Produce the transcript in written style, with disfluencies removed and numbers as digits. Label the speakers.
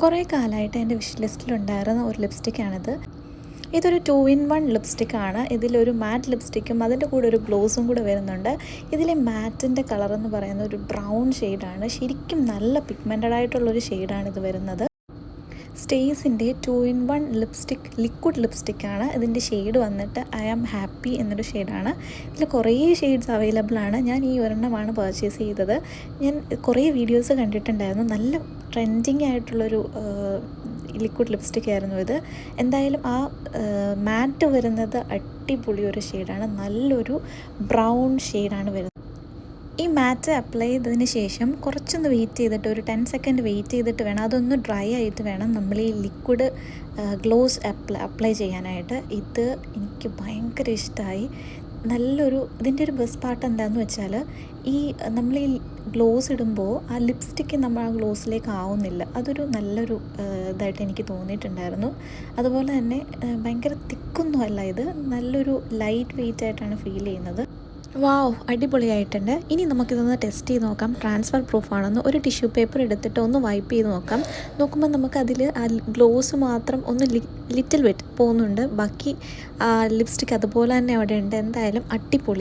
Speaker 1: കുറേ കാലമായിട്ട് എൻ്റെ വിഷ് ലിസ്റ്റിലുണ്ടായിരുന്ന ഒരു ലിപ്സ്റ്റിക്കാണിത്. ഇതൊരു 2 in 1 ലിപ്സ്റ്റിക്കാണ്. ഇതിലൊരു മാറ്റ് ലിപ്സ്റ്റിക്കും അതിൻ്റെ കൂടെ ഒരു ഗ്ലോസും കൂടെ വരുന്നുണ്ട്. ഇതിലെ മാറ്റിൻ്റെ കളറെന്ന് പറയുന്നത് ഒരു ബ്രൗൺ ഷെയ്ഡാണ്. ശരിക്കും നല്ല പിഗ്മെൻറ്റഡ് ആയിട്ടുള്ളൊരു ഷെയ്ഡാണ് ഇത് വരുന്നത്. സ്റ്റേസിൻ്റെ 2 in 1 ലിപ്സ്റ്റിക് ലിക്വിഡ് ലിപ്സ്റ്റിക്കാണ്. ഇതിൻ്റെ ഷെയ്ഡ് വന്നിട്ട് ഐ ആം ഹാപ്പി എന്നൊരു ഷെയ്ഡാണ്. ഇതിൽ കുറേ ഷെയ്ഡ്സ് അവൈലബിൾ ആണ്. ഞാൻ ഈ ഒരെണ്ണമാണ് പർച്ചേസ് ചെയ്തത്. ഞാൻ കുറേ വീഡിയോസ് കണ്ടിട്ടുണ്ടായിരുന്നു. നല്ല ട്രെൻഡിങ് ആയിട്ടുള്ളൊരു ലിക്വിഡ് ലിപ്സ്റ്റിക് ആയിരുന്നു ഇത്. എന്തായാലും ആ മാറ്റ് വരുന്നത് അടിപൊളി ഒരു ഷെയ്ഡാണ്. നല്ലൊരു ബ്രൗൺ ഷെയ്ഡാണ് വരുന്നത്. ഈ മാറ്റ് അപ്ലൈ ചെയ്തതിന് ശേഷം കുറച്ചൊന്ന് വെയിറ്റ് ചെയ്തിട്ട് ഒരു 10 സെക്കൻഡ് വെയിറ്റ് ചെയ്തിട്ട് വേണം, അതൊന്ന് ഡ്രൈ ആയിട്ട് വേണം നമ്മൾ ഈ ലിക്വിഡ് ഗ്ലോസ് അപ്ലൈ ചെയ്യാനായിട്ട്. ഇത് എനിക്ക് ഭയങ്കര ഇഷ്ടമായി. ഇതിൻ്റെ ഒരു ബെസ്റ്റ് പാർട്ട് എന്താണെന്ന് വെച്ചാൽ ഈ നമ്മൾ ഈ ഗ്ലോസ് ഇടുമ്പോൾ ആ ലിപ്സ്റ്റിക്ക് നമ്മൾ ആ ഗ്ലോസിലേക്ക് ആവുന്നില്ല. അതൊരു നല്ലൊരു ഇതായിട്ട് എനിക്ക് തോന്നിയിട്ടുണ്ടായിരുന്നു. അതുപോലെ തന്നെ ഭയങ്കര തിക്കൊന്നും അല്ല, ഇത് നല്ലൊരു ലൈറ്റ് വെയിറ്റ് ആയിട്ടാണ് ഫീൽ ചെയ്യുന്നത്. വാവ്, അടിപൊളിയായിട്ടുണ്ട്. ഇനി നമുക്കിതൊന്ന് ടെസ്റ്റ് ചെയ്ത് നോക്കാം. ട്രാൻസ്ഫർ പ്രൂഫാണെന്ന് ഒരു ടിഷ്യൂ പേപ്പർ എടുത്തിട്ട് ഒന്ന് വൈപ്പ് ചെയ്ത് നോക്കുമ്പോൾ നമുക്കതിൽ ആ ഗ്ലോസ് മാത്രം ഒന്ന് ലിറ്റിൽ ബിറ്റ് പോകുന്നുണ്ട്. ബാക്കി ലിപ്സ്റ്റിക്ക് അതുപോലെ തന്നെ അവിടെ ഉണ്ട്. എന്തായാലും അടിപൊളി.